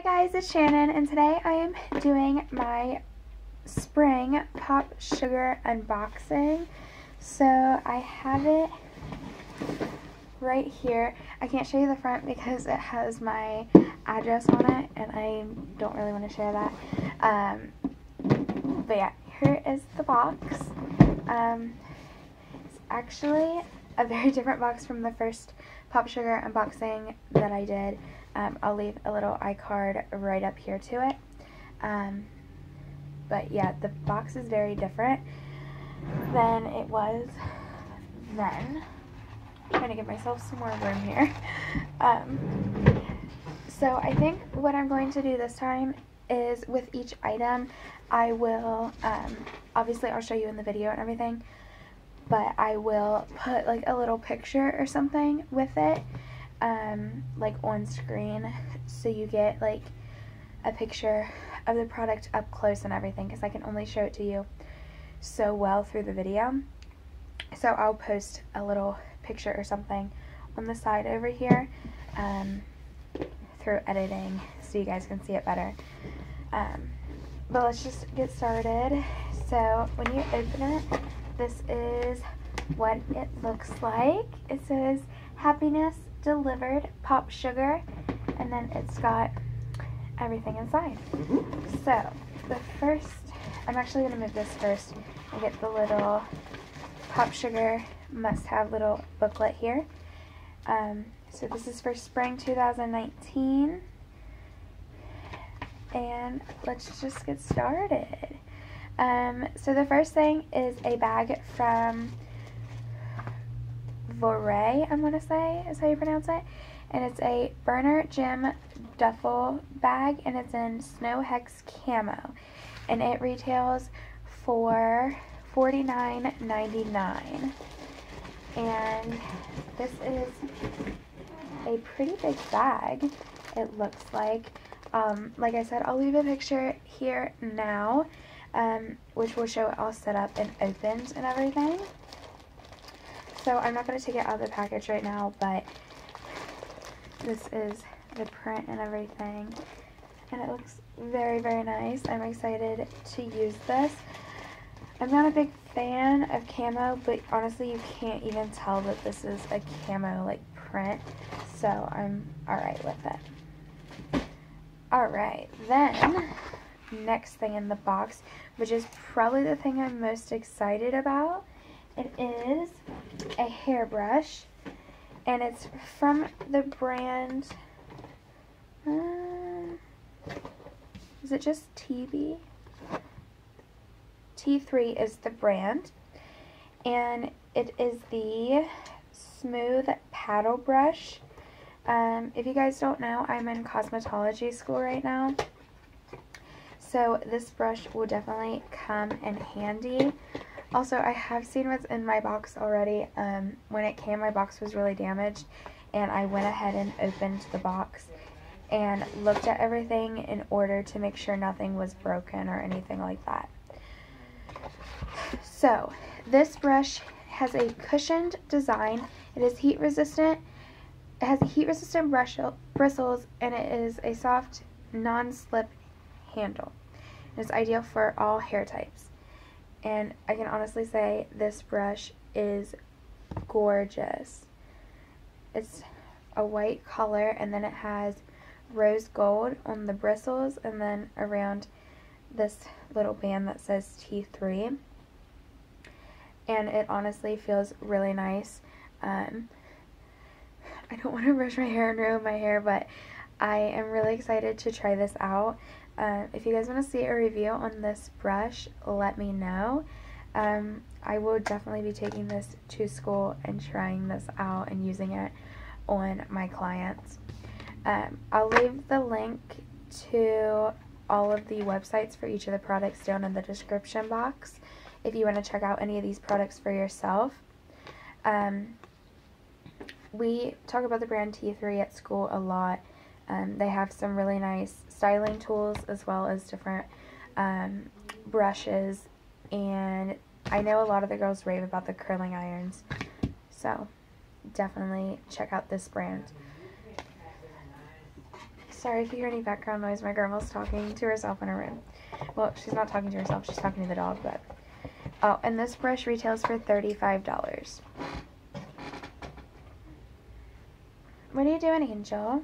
Hi guys, it's Shannon, and today I am doing my spring Popsugar unboxing. So I have it right here. I can't show you the front because it has my address on it, and I don't really want to share that. But yeah, here is the box. It's actually a very different box from the first Popsugar unboxing that I did. I'll leave a little iCard right up here to it. But yeah, the box is very different than it was then. I'm trying to give myself some more room here. So I think what I'm going to do this time is with each item, I will, obviously I'll show you in the video and everything, but I will put like a little picture or something with it. Like on screen, so you get like a picture of the product up close and everything, because I can only show it to you so well through the video. So I'll post a little picture or something on the side over here through editing so you guys can see it better. But let's just get started. So when you open it, this is what it looks like. It says happiness delivered Popsugar, and then it's got everything inside. So the first, I'm actually going to move this first and get the little Popsugar must-have little booklet here. So this is for spring 2019, and let's just get started. So the first thing is a bag from Voray, I'm going to say, is how you pronounce it. And it's a Burner Gym duffel bag, and it's in Snow Hex Camo. And it retails for $49.99. And this is a pretty big bag, it looks like. Like I said, I'll leave a picture here now, which will show it all set up and opened and everything. So I'm not going to take it out of the package right now, but this is the print and everything, and it looks very, very nice. I'm excited to use this. I'm not a big fan of camo, but honestly you can't even tell that this is a camo like print, so I'm alright with it. Alright, then next thing in the box, which is probably the thing I'm most excited about, it is a hairbrush, and it's from the brand, is it just TB? T3 is the brand, and it is the Smooth Paddle Brush. If you guys don't know, I'm in cosmetology school right now, so this brush will definitely come in handy. Also, I have seen what's in my box already. When it came, my box was really damaged, and I went ahead and opened the box and looked at everything in order to make sure nothing was broken or anything like that. So, this brush has a cushioned design. It is heat resistant. It has heat resistant bristles, and it is a soft, non-slip handle. It's ideal for all hair types. And I can honestly say this brush is gorgeous. It's a white color, and then it has rose gold on the bristles, and then around this little band that says T3. And it honestly feels really nice. I don't want to brush my hair and ruin my hair, but I am really excited to try this out. If you guys want to see a review on this brush, let me know. I will definitely be taking this to school and trying this out and using it on my clients. I'll leave the link to all of the websites for each of the products down in the description box if you want to check out any of these products for yourself. We talk about the brand T3 at school a lot. They have some really nice styling tools as well as different brushes, and I know a lot of the girls rave about the curling irons, so definitely check out this brand. Sorry if you hear any background noise. My grandma's talking to herself in her room. Well, she's not talking to herself. She's talking to the dog, but... Oh, and this brush retails for $35. What are you doing, Angel?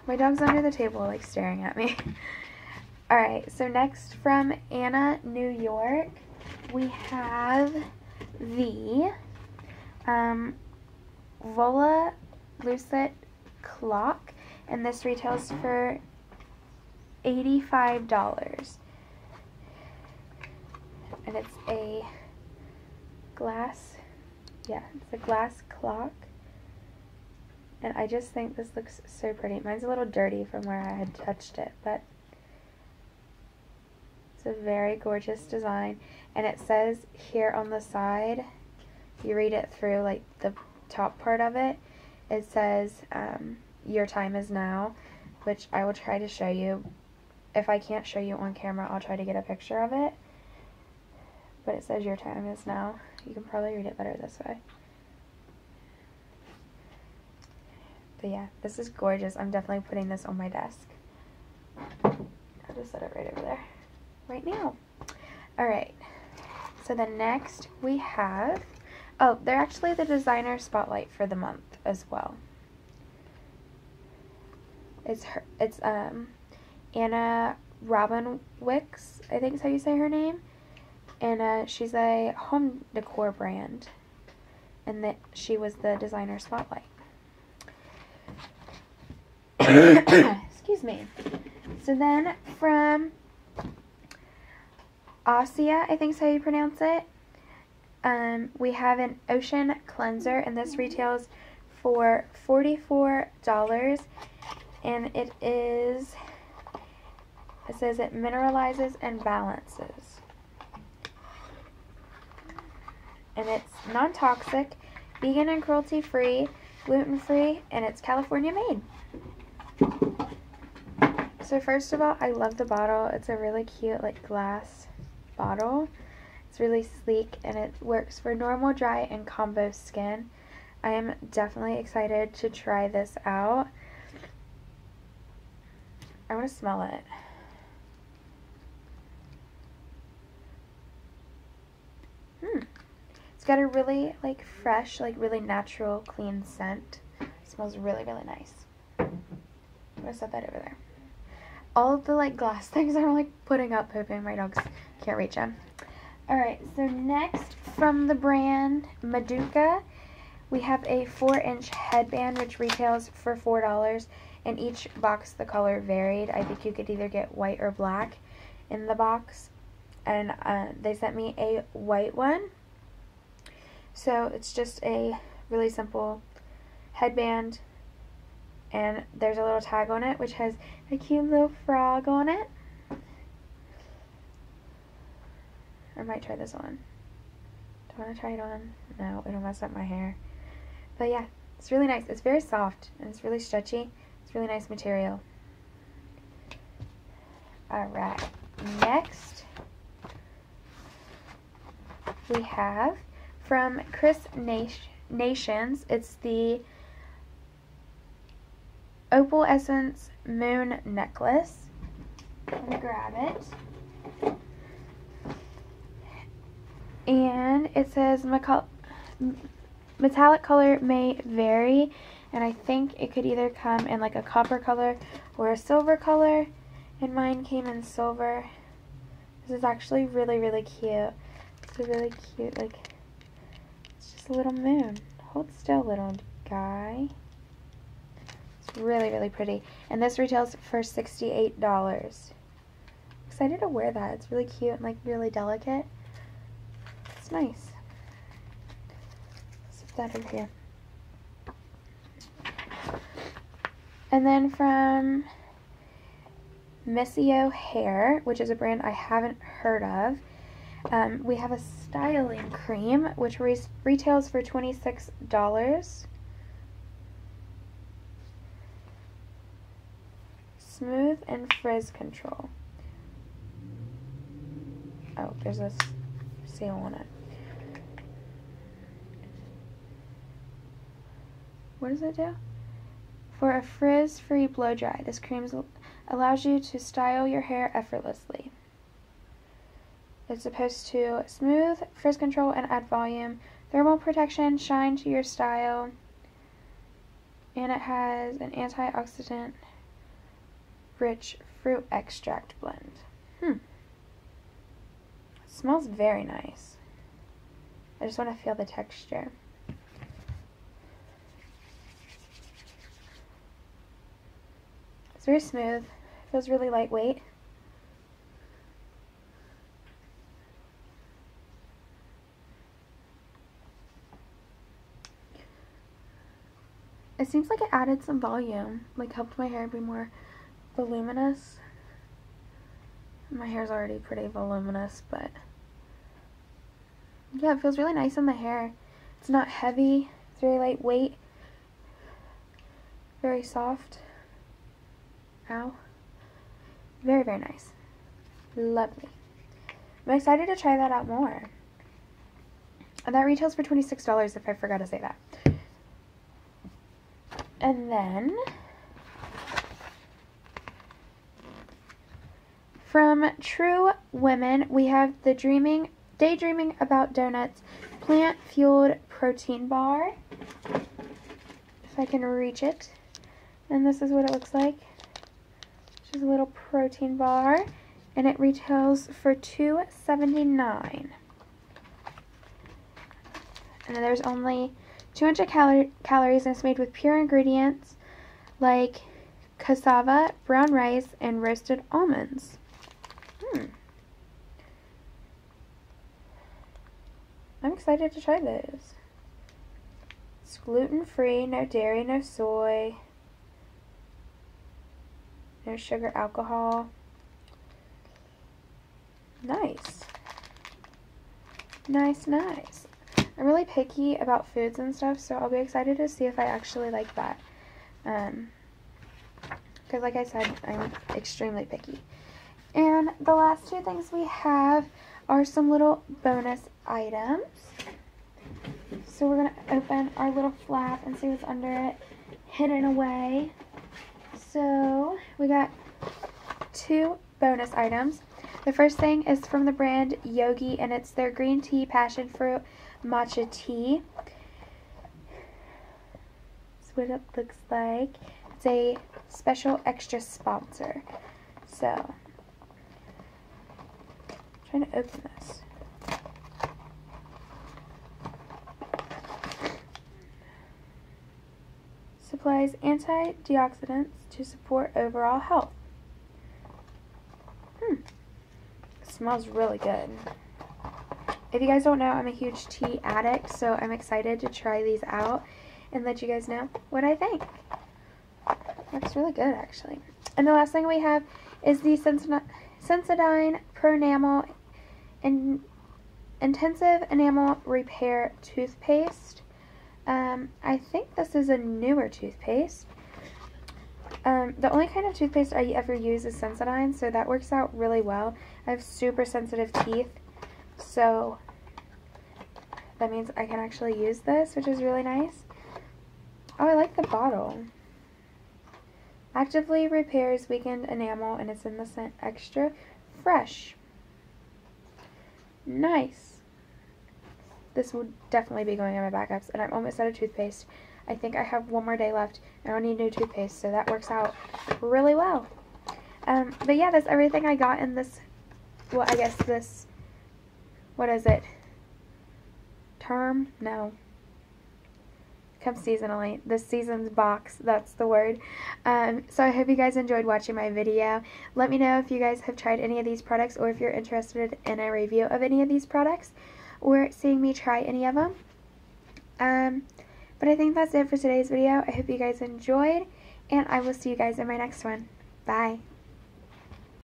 My dog's under the table, like, staring at me. Alright, so next from Anna, New York, we have the Vola Lucid Clock, and this retails for $85. And it's a glass, it's a glass clock. And I just think this looks so pretty. Mine's a little dirty from where I had touched it, but it's a very gorgeous design. And it says here on the side, you read it through, like the top part of it, it says, your time is now, which I will try to show you. If I can't show you on camera, I'll try to get a picture of it. But it says your time is now. You can probably read it better this way. But yeah, this is gorgeous. I'm definitely putting this on my desk. I'll just set it right over there. Right now. Alright. So then next we have... Oh, they're actually the designer spotlight for the month as well. It's Anna Robinwicks, I think is how you say her name. And she's a home decor brand. And that she was the designer spotlight. Excuse me. So then from Ossia, I think is how you pronounce it. We have an ocean cleanser, and this retails for $44. And it says it mineralizes and balances. And it's non-toxic, vegan and cruelty-free, gluten-free, and it's California made. So first of all, I love the bottle. It's a really cute, like, glass bottle. It's really sleek, and it works for normal, dry, and combo skin. I am definitely excited to try this out. I want to smell it. It's got a really, like, fresh, like, really natural, clean scent. It smells really, really nice. I'm going to set that over there. All of the, like, glass things I'm, like, putting up, hoping my dogs can't reach them. Alright, so next from the brand Maduka, we have a 4-inch headband, which retails for $4. In each box, the color varied. I think you could either get white or black in the box. And they sent me a white one. So it's just a really simple headband. And there's a little tag on it, which has a cute little frog on it. I might try this on. Do I want to try it on? No, it'll mess up my hair. But yeah, it's really nice. It's very soft, and it's really stretchy. It's really nice material. Alright, next we have from Chris Nations. It's the Opal Essence Moon Necklace. I'm going to grab it. And it says metallic color may vary, and I think it could either come in like a copper color or a silver color, and mine came in silver. This is actually really, really cute. It's a really cute, like, it's just a little moon. Hold still, little guy. It's really, really pretty. And this retails for $68. Excited to wear that. It's really cute and, like, really delicate. It's nice. Let's put that over here. And then from Missy O'Hare, which is a brand I haven't heard of, we have a styling cream, which retails for $26. Smooth and frizz control. Oh, there's a seal on it. What does it do? For a frizz-free blow dry, this cream allows you to style your hair effortlessly. It's supposed to smooth, frizz control, and add volume, thermal protection, shine to your style, and it has an antioxidant rich fruit extract blend. It smells very nice. I just want to feel the texture. It's very smooth. Feels really lightweight. It seems like it added some volume, like helped my hair be more voluminous. My hair's already pretty voluminous, but yeah, it feels really nice in the hair. It's not heavy, it's very lightweight, very soft. Ow. Very, very nice. Lovely. I'm excited to try that out more. And that retails for $26 if I forgot to say that. And then from True Women, we have the Daydreaming About Donuts plant-fueled protein bar. If I can reach it. And this is what it looks like. It's just a little protein bar, and it retails for $2.79. And there's only 200 calories, and it's made with pure ingredients like cassava, brown rice, and roasted almonds. I'm excited to try those. It's gluten-free, no dairy, no soy, no sugar, alcohol. Nice. Nice, nice. I'm really picky about foods and stuff, so I'll be excited to see if I actually like that. Because like I said, I'm extremely picky. And the last two things we have are some little bonus items. So we're going to open our little flap and see what's under it, hidden away. So we got two bonus items. The first thing is from the brand Yogi, and it's their green tea passion fruit matcha tea. That's what it looks like. It's a special extra sponsor. So, I'm trying to open this. Supplies antioxidants to support overall health. It smells really good. If you guys don't know, I'm a huge tea addict, so I'm excited to try these out and let you guys know what I think. Looks really good, actually. And the last thing we have is the Sensodyne Pro Enamel Intensive Enamel Repair Toothpaste. I think this is a newer toothpaste. The only kind of toothpaste I ever use is Sensodyne, so that works out really well. I have super sensitive teeth, so that means I can actually use this, which is really nice. Oh, I like the bottle. Actively repairs weakened enamel, and it's in the scent Extra Fresh. Nice. This will definitely be going in my backups, and I'm almost out of toothpaste. I think I have one more day left, and I don't need new toothpaste, so that works out really well. But yeah, that's everything I got in this, well, I guess this, what is it? Term? No. Comes seasonally. This season's box, that's the word. So I hope you guys enjoyed watching my video. Let me know if you guys have tried any of these products, or if you're interested in a review of any of these products, or seeing me try any of them. But I think that's it for today's video. I hope you guys enjoyed, and I will see you guys in my next one. Bye.